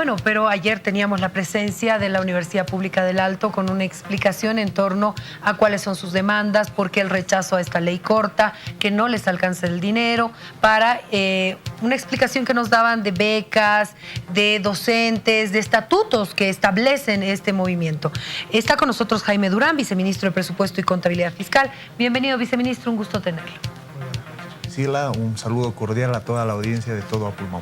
Bueno, pero ayer teníamos la presencia de la Universidad Pública del Alto con una explicación en torno a cuáles son sus demandas, por qué el rechazo a esta ley corta, que no les alcanza el dinero, para una explicación que nos daban de becas, de docentes, de estatutos que establecen este movimiento. Está con nosotros Jaime Durán, viceministro de Presupuesto y Contabilidad Fiscal. Bienvenido, viceministro, un gusto tenerlo. Sila, un saludo cordial a toda la audiencia de Todo a Pulmón.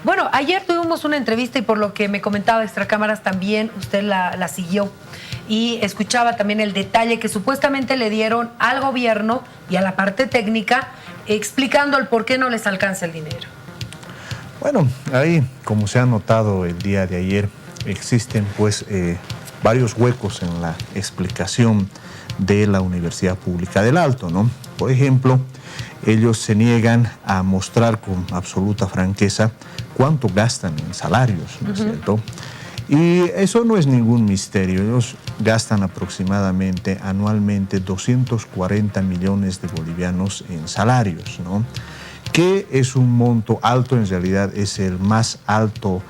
Bueno, ayer tuvimos una entrevista y por lo que me comentaba Extracámaras también usted la siguió y escuchaba también el detalle que supuestamente le dieron al gobierno y a la parte técnica explicando el por qué no les alcanza el dinero. Bueno, ahí, como se ha notado el día de ayer, existen pues varios huecos en la explicación de la Universidad Pública del Alto, ¿no? Por ejemplo, ellos se niegan a mostrar con absoluta franqueza cuánto gastan en salarios, ¿no es cierto? Y eso no es ningún misterio. Ellos gastan aproximadamente anualmente 240 millones de bolivianos en salarios, ¿no? Que es un monto alto, en realidad es el más alto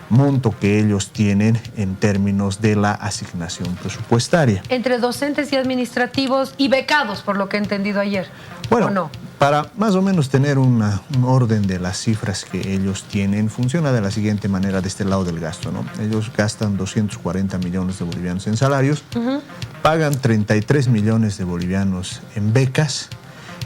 monto que ellos tienen en términos de la asignación presupuestaria. Entre docentes y administrativos y becados, por lo que he entendido ayer. Bueno, ¿o no? Para más o menos tener un orden de las cifras que ellos tienen, funciona de la siguiente manera de este lado del gasto, ¿no? Ellos gastan 240 millones de bolivianos en salarios, pagan 33 millones de bolivianos en becas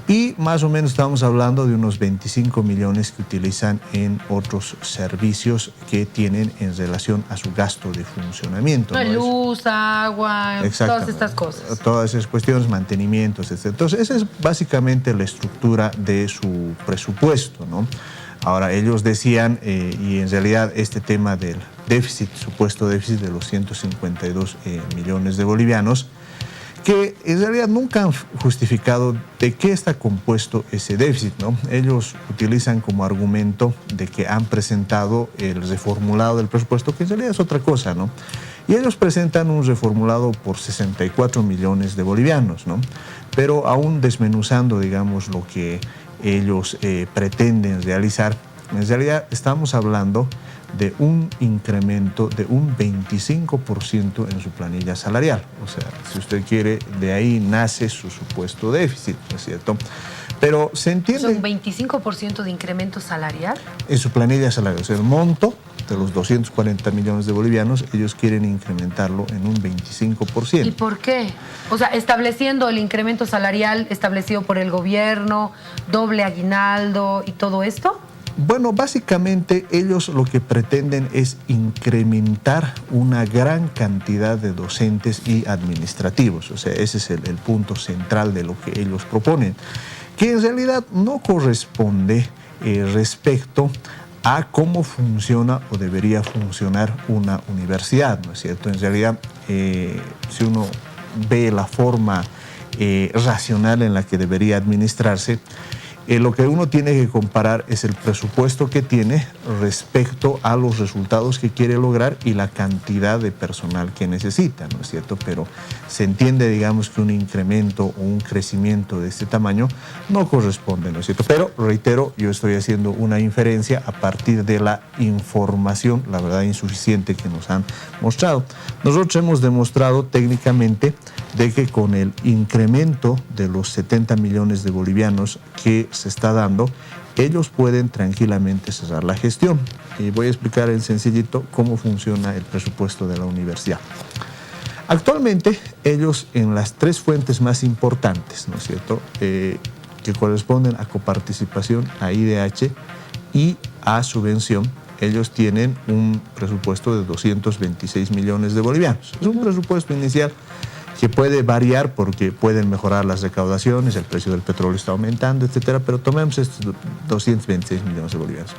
y más o menos estamos hablando de unos 25 millones que utilizan en otros servicios que tienen en relación a su gasto de funcionamiento, ¿no? Luz, agua, todas estas cosas. Todas esas cuestiones, mantenimientos, etc. Entonces, esa es básicamente la estructura de su presupuesto, ¿no? Ahora, ellos decían, y en realidad este tema del déficit, supuesto déficit de los 152 millones de bolivianos, que en realidad nunca han justificado de qué está compuesto ese déficit, ¿no? Ellos utilizan como argumento de que han presentado el reformulado del presupuesto, que en realidad es otra cosa, ¿no? Y ellos presentan un reformulado por 64 millones de bolivianos, ¿no? Pero aún desmenuzando, digamos, lo que ellos pretenden realizar, en realidad estamos hablando de un incremento de un 25% en su planilla salarial. O sea, si usted quiere, de ahí nace su supuesto déficit, ¿no es cierto? Pero se entiende... ¿Un 25% de incremento salarial? En su planilla salarial, o sea, el monto de los 240 millones de bolivianos, ellos quieren incrementarlo en un 25%. ¿Y por qué? O sea, estableciendo el incremento salarial establecido por el gobierno, doble aguinaldo y todo esto. Bueno, básicamente ellos lo que pretenden es incrementar una gran cantidad de docentes y administrativos. O sea, ese es el punto central de lo que ellos proponen, que en realidad no corresponde respecto a cómo funciona o debería funcionar una universidad, ¿no es cierto? En realidad, si uno ve la forma racional en la que debería administrarse, lo que uno tiene que comparar es el presupuesto que tiene respecto a los resultados que quiere lograr y la cantidad de personal que necesita, ¿no es cierto? Pero se entiende, digamos, que un incremento o un crecimiento de este tamaño no corresponde, ¿no es cierto? Pero, reitero, yo estoy haciendo una inferencia a partir de la información, la verdad, insuficiente que nos han mostrado. Nosotros hemos demostrado técnicamente de que con el incremento de los 70 millones de bolivianos que se está dando, ellos pueden tranquilamente cerrar la gestión. Y voy a explicar en sencillito cómo funciona el presupuesto de la universidad. Actualmente, ellos en las tres fuentes más importantes, ¿no es cierto?, que corresponden a coparticipación, a IDH y a subvención, ellos tienen un presupuesto de 226 millones de bolivianos. Es un presupuesto inicial que puede variar porque pueden mejorar las recaudaciones, el precio del petróleo está aumentando, etcétera, pero tomemos estos 226 millones de bolivianos.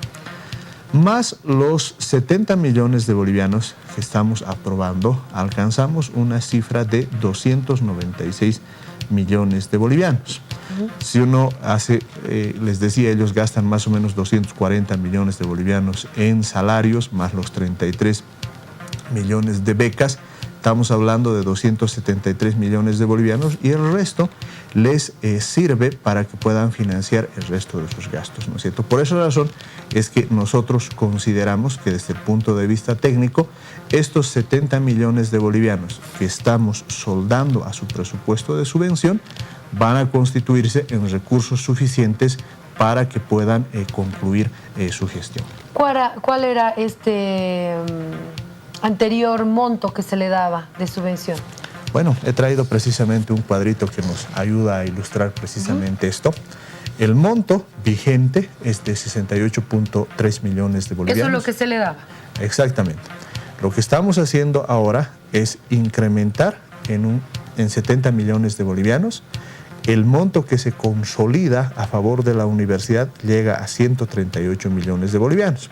Más los 70 millones de bolivianos que estamos aprobando, alcanzamos una cifra de 296 millones de bolivianos. Si uno hace, les decía, ellos gastan más o menos 240 millones de bolivianos en salarios, más los 33 millones de becas, estamos hablando de 273 millones de bolivianos y el resto les sirve para que puedan financiar el resto de sus gastos, ¿no es cierto? Por esa razón es que nosotros consideramos que desde el punto de vista técnico, estos 70 millones de bolivianos que estamos soldando a su presupuesto de subvención van a constituirse en recursos suficientes para que puedan concluir su gestión. ¿Cuál era este anterior monto que se le daba de subvención? Bueno, he traído precisamente un cuadrito que nos ayuda a ilustrar precisamente esto. El monto vigente es de 68.3 millones de bolivianos. Eso es lo que se le daba. Exactamente. Lo que estamos haciendo ahora es incrementar en 70 millones de bolivianos. El monto que se consolida a favor de la universidad llega a 138 millones de bolivianos.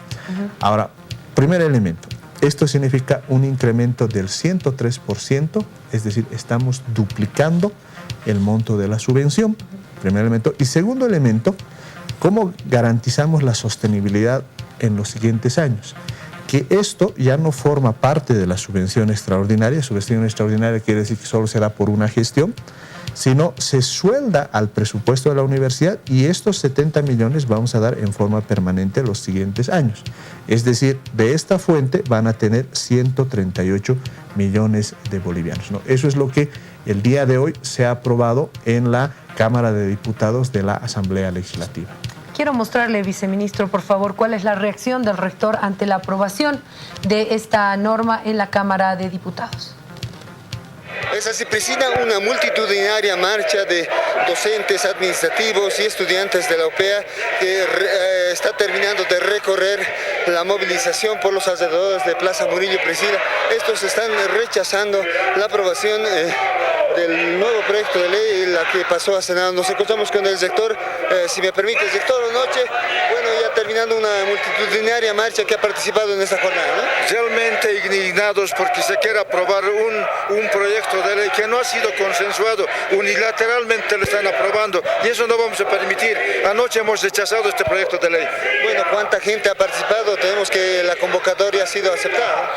Ahora, primer elemento. Esto significa un incremento del 103%, es decir, estamos duplicando el monto de la subvención, primer elemento. Y segundo elemento, ¿cómo garantizamos la sostenibilidad en los siguientes años? Que esto ya no forma parte de la subvención extraordinaria. Subvención extraordinaria quiere decir que solo será por una gestión, sino se suelda al presupuesto de la universidad y estos 70 millones vamos a dar en forma permanente los siguientes años. Es decir, de esta fuente van a tener 138 millones de bolivianos, ¿no? Eso es lo que el día de hoy se ha aprobado en la Cámara de Diputados de la Asamblea Legislativa. Quiero mostrarle, viceministro, por favor, cuál es la reacción del rector ante la aprobación de esta norma en la Cámara de Diputados. Se presenta una multitudinaria marcha de docentes, administrativos y estudiantes de la UPEA que está terminando de recorrer la movilización por los alrededores de Plaza Murillo Presida. Estos están rechazando la aprobación del nuevo proyecto de ley, la que pasó a Senado. Nos encontramos con el rector, si me permite, rector, buenas noches. Bueno, ya terminando una multitudinaria marcha que ha participado en esta jornada, ¿no? Realmente indignados porque se quiere aprobar un proyecto de ley que no ha sido consensuado, unilateralmente lo están aprobando y eso no vamos a permitir. Anoche hemos rechazado este proyecto de ley. Bueno, ¿cuánta gente ha participado? Tenemos que la convocatoria ha sido aceptada.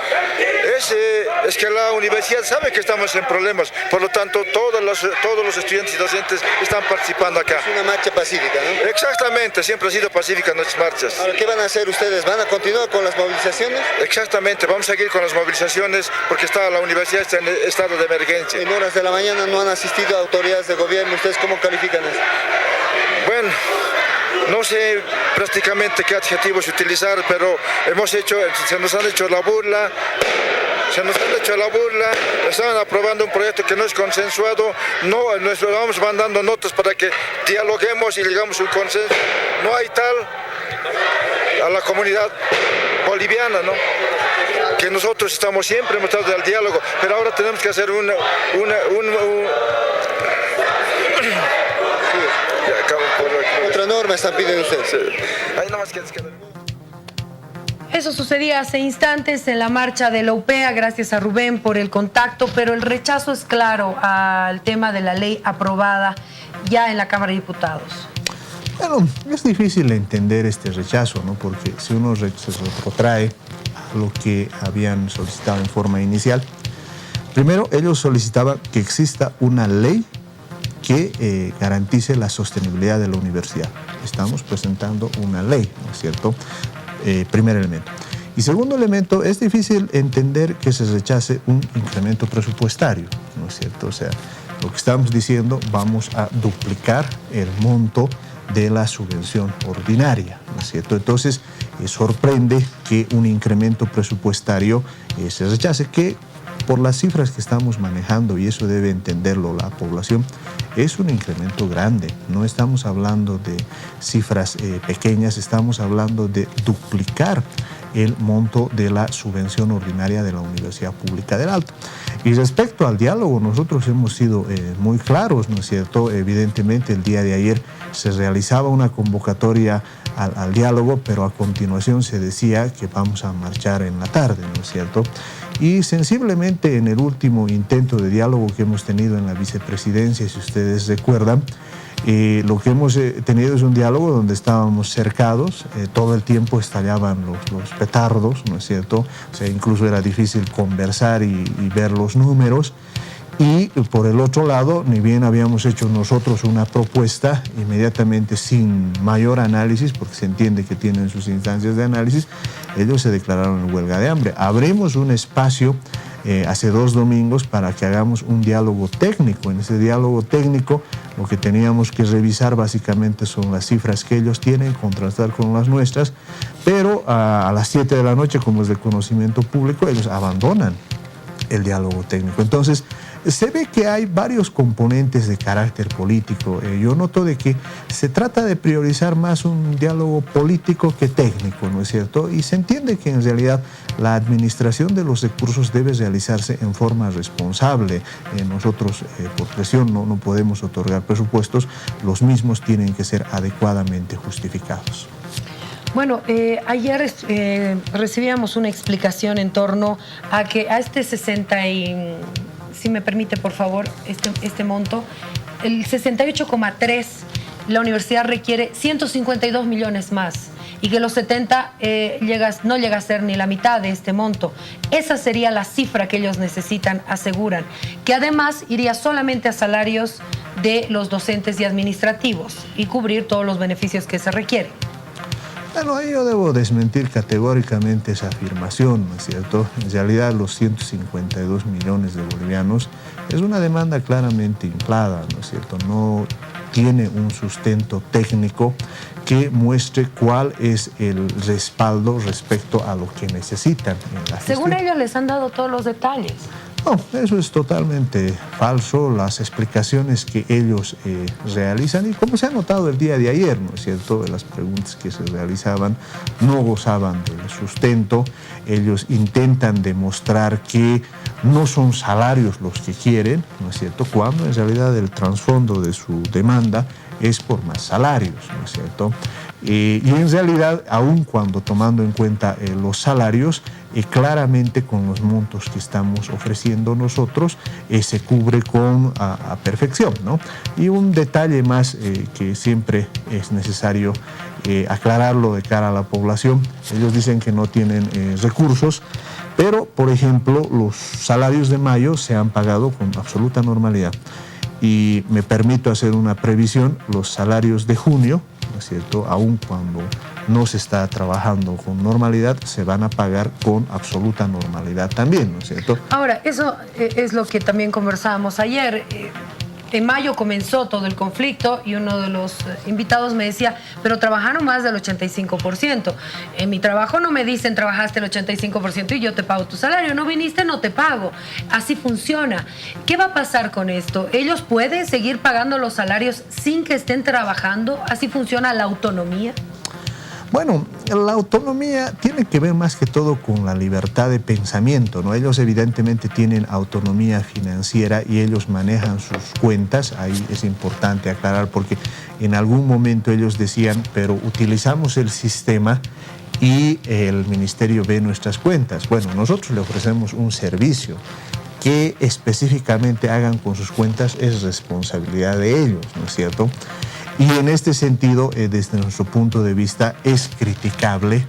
Es que la universidad sabe que estamos en problemas, por lo tanto todos los estudiantes y docentes están participando acá. Es una marcha pacífica, ¿no? Exactamente, siempre ha sido pacífica nuestras marchas. Ahora, ¿qué van a hacer ustedes? ¿Van a continuar con las movilizaciones? Exactamente, vamos a seguir con las movilizaciones porque la universidad está en estado de emergencia. En horas de la mañana no han asistido autoridades de gobierno. ¿Ustedes cómo califican eso? Bueno, no sé prácticamente qué adjetivos utilizar, pero se nos han hecho la burla. Estaban aprobando un proyecto que no es consensuado, nos vamos mandando notas para que dialoguemos y llegamos a un consenso. No hay tal a la comunidad boliviana, ¿no? Que nosotros estamos siempre hemos estado del diálogo, pero ahora tenemos que hacer otra norma están pidiendo ustedes. Sí. Ahí nomás que... Eso sucedía hace instantes en la marcha de la UPEA, gracias a Rubén por el contacto, pero el rechazo es claro al tema de la ley aprobada ya en la Cámara de Diputados. Bueno, es difícil entender este rechazo, ¿no? Porque si uno se retrotrae a lo que habían solicitado en forma inicial, primero ellos solicitaban que exista una ley que garantice la sostenibilidad de la universidad. Estamos presentando una ley, ¿no es cierto? Primer elemento. Y segundo elemento, es difícil entender que se rechace un incremento presupuestario, ¿no es cierto? O sea, lo que estamos diciendo, vamos a duplicar el monto de la subvención ordinaria, ¿no es cierto? Entonces, sorprende que un incremento presupuestario se rechace, que por las cifras que estamos manejando, y eso debe entenderlo la población, es un incremento grande. No estamos hablando de cifras pequeñas, estamos hablando de duplicar el monto de la subvención ordinaria de la Universidad Pública del Alto. Y respecto al diálogo, nosotros hemos sido muy claros, ¿no es cierto? Evidentemente, el día de ayer se realizaba una convocatoria al diálogo, pero a continuación se decía que vamos a marchar en la tarde, ¿no es cierto? Y sensiblemente en el último intento de diálogo que hemos tenido en la vicepresidencia, si ustedes recuerdan, Lo que hemos tenido es un diálogo donde estábamos cercados, todo el tiempo estallaban los petardos, ¿no es cierto? O sea, incluso era difícil conversar y ver los números. Y por el otro lado, ni bien habíamos hecho nosotros una propuesta, inmediatamente sin mayor análisis, porque se entiende que tienen sus instancias de análisis, ellos se declararon en huelga de hambre. Abrimos un espacio hace 2 domingos para que hagamos un diálogo técnico. En ese diálogo técnico lo que teníamos que revisar básicamente son las cifras que ellos tienen, contrastar con las nuestras, pero a las 7 de la noche, como es de conocimiento público, ellos abandonan el diálogo técnico. Entonces, se ve que hay varios componentes de carácter político. Yo noto de que se trata de priorizar más un diálogo político que técnico, ¿no es cierto? Y se entiende que en realidad la administración de los recursos debe realizarse en forma responsable. Nosotros, por presión, no podemos otorgar presupuestos. Los mismos tienen que ser adecuadamente justificados. Bueno, ayer recibíamos una explicación en torno a que a este 60 y... si me permite, por favor, este monto, el 68,3, la universidad requiere 152 millones más y que los 70 no llega a ser ni la mitad de este monto. Esa sería la cifra que ellos necesitan, aseguran, que además iría solamente a salarios de los docentes y administrativos y cubrir todos los beneficios que se requieren. Bueno, ahí yo debo desmentir categóricamente esa afirmación, ¿no es cierto? En realidad los 152 millones de bolivianos es una demanda claramente inflada, ¿no es cierto? No tiene un sustento técnico que muestre cuál es el respaldo respecto a lo que necesitan en la gestión. Según ellos les han dado todos los detalles. No, eso es totalmente falso. Las explicaciones que ellos realizan, y como se ha notado el día de ayer, ¿no es cierto?, las preguntas que se realizaban no gozaban del sustento. Ellos intentan demostrar que no son salarios los que quieren, ¿no es cierto?, cuando en realidad el trasfondo de su demanda es por más salarios, ¿no es cierto? Y en realidad, aun cuando tomando en cuenta los salarios, claramente con los montos que estamos ofreciendo nosotros, se cubre a perfección, ¿no? Y un detalle más que siempre es necesario aclararlo de cara a la población: ellos dicen que no tienen recursos, pero, por ejemplo, los salarios de mayo se han pagado con absoluta normalidad. Y me permito hacer una previsión: los salarios de junio, ¿no es cierto?, aun cuando no se está trabajando con normalidad, se van a pagar con absoluta normalidad también, ¿no es cierto? Ahora, eso es lo que también conversábamos ayer. En mayo comenzó todo el conflicto y uno de los invitados me decía, pero trabajaron más del 85%. En mi trabajo no me dicen trabajaste el 85% y yo te pago tu salario. No viniste, no te pago. Así funciona. ¿Qué va a pasar con esto? ¿Ellos pueden seguir pagando los salarios sin que estén trabajando? ¿Así funciona la autonomía? Bueno, la autonomía tiene que ver más que todo con la libertad de pensamiento, ¿no? Ellos evidentemente tienen autonomía financiera y ellos manejan sus cuentas. Ahí es importante aclarar, porque en algún momento ellos decían, pero utilizamos el sistema y el ministerio ve nuestras cuentas. Bueno, nosotros le ofrecemos un servicio. Que específicamente hagan con sus cuentas es responsabilidad de ellos, ¿no es cierto? Y en este sentido, desde nuestro punto de vista, es criticable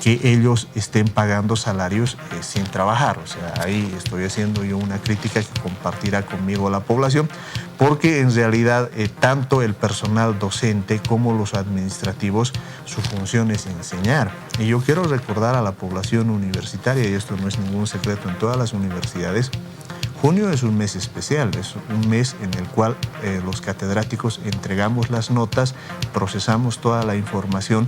que ellos estén pagando salarios sin trabajar. O sea, ahí estoy haciendo yo una crítica que compartirá conmigo la población, porque en realidad tanto el personal docente como los administrativos, su función es enseñar. Y yo quiero recordar a la población universitaria, y esto no es ningún secreto en todas las universidades, junio es un mes especial, es un mes en el cual los catedráticos entregamos las notas, procesamos toda la información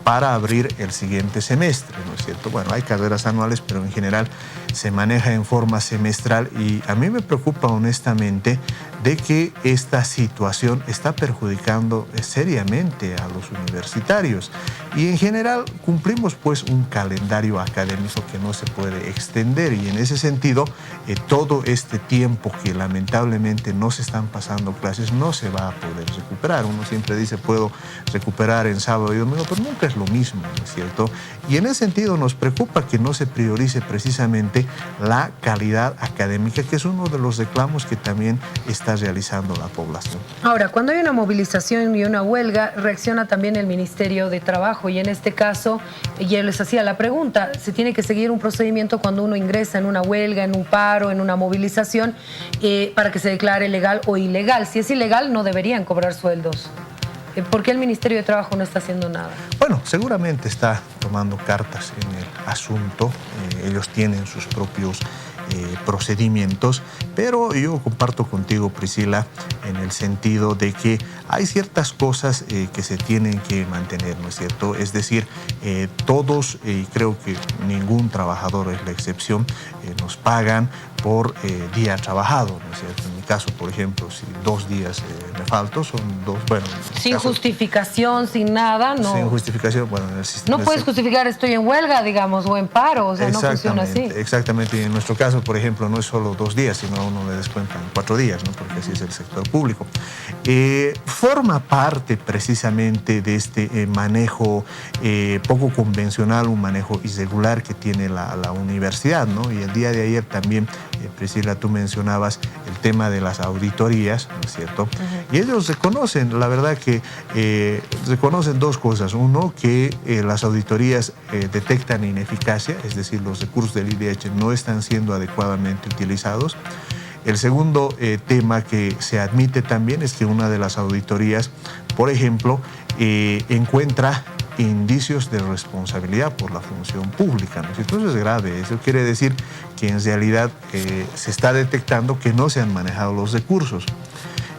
para abrir el siguiente semestre, ¿no es cierto? Bueno, hay carreras anuales, pero en general se maneja en forma semestral, y a mí me preocupa honestamente de que esta situación está perjudicando seriamente a los universitarios. Y en general cumplimos pues un calendario académico que no se puede extender, y en ese sentido todo este tiempo que lamentablemente no se están pasando clases no se va a poder recuperar. Uno siempre dice puedo recuperar en sábado y domingo, pero nunca es es lo mismo, ¿no es cierto? Y en ese sentido nos preocupa que no se priorice precisamente la calidad académica, que es uno de los reclamos que también está realizando la población. Ahora, cuando hay una movilización y una huelga, reacciona también el Ministerio de Trabajo y en este caso, ya les hacía la pregunta, ¿se tiene que seguir un procedimiento cuando uno ingresa en una huelga, en un paro, en una movilización, para que se declare legal o ilegal? Si es ilegal, no deberían cobrar sueldos. ¿Por qué el Ministerio de Trabajo no está haciendo nada? Bueno, seguramente está tomando cartas en el asunto. Ellos tienen sus propios procedimientos, pero yo comparto contigo, Priscila, en el sentido de que hay ciertas cosas que se tienen que mantener, ¿no es cierto? Es decir, todos, y creo que ningún trabajador es la excepción, nos pagan por día trabajado, ¿no es cierto? En mi caso, por ejemplo, si 2 días me falto, son 2, bueno... Sin justificación, sin nada, no. Sin justificación, bueno... En el sistema, no puedes justificar estoy en huelga, digamos, o en paro, o sea, no funciona así. Exactamente, y en nuestro caso, por ejemplo, no es solo 2 días, sino a uno le descuentan 4 días, ¿no? Porque así es el sector público. Forma parte precisamente de este manejo poco convencional, un manejo irregular que tiene la universidad, ¿no? Y el día de ayer también, Priscila, tú mencionabas el tema de las auditorías, ¿no es cierto? Y ellos reconocen, la verdad que reconocen 2 cosas. Uno, que las auditorías detectan ineficacia, es decir, los recursos del IDH no están siendo adecuadamente utilizados. El segundo tema que se admite también es que una de las auditorías, por ejemplo, encuentra indicios de responsabilidad por la función pública, ¿no? Entonces es grave. Eso quiere decir que en realidad se está detectando que no se han manejado los recursos.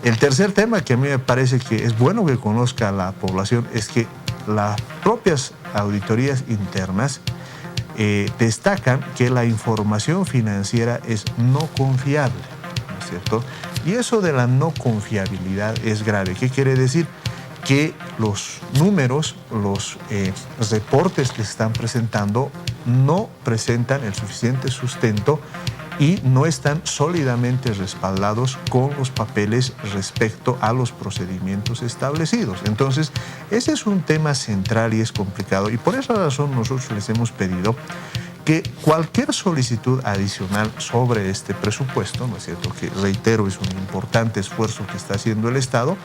El tercer tema que a mí me parece que es bueno que conozca la población es que las propias auditorías internas destacan que la información financiera es no confiable, ¿no es cierto? Y eso de la no confiabilidad es grave. ¿Qué quiere decir? Que los números, los reportes que se están presentando no presentan el suficiente sustento y no están sólidamente respaldados con los papeles respecto a los procedimientos establecidos. Entonces, ese es un tema central y es complicado, y por esa razón nosotros les hemos pedido que cualquier solicitud adicional sobre este presupuesto, ¿no es cierto?, que reitero es un importante esfuerzo que está haciendo el Estado,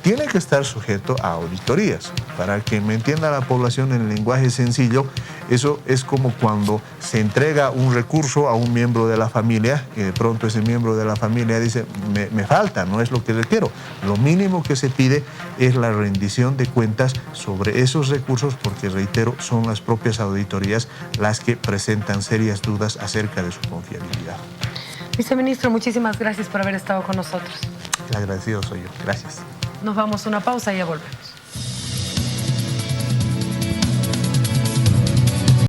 tiene que estar sujeto a auditorías. Para que me entienda la población en el lenguaje sencillo, eso es como cuando se entrega un recurso a un miembro de la familia y de pronto ese miembro de la familia dice, me falta, no es lo que requiero. Lo mínimo que se pide es la rendición de cuentas sobre esos recursos, porque reitero, son las propias auditorías las que presentan serias dudas acerca de su confiabilidad. Viceministro, muchísimas gracias por haber estado con nosotros. El agradecido soy yo. Gracias. Nos vamos a una pausa y ya volvemos.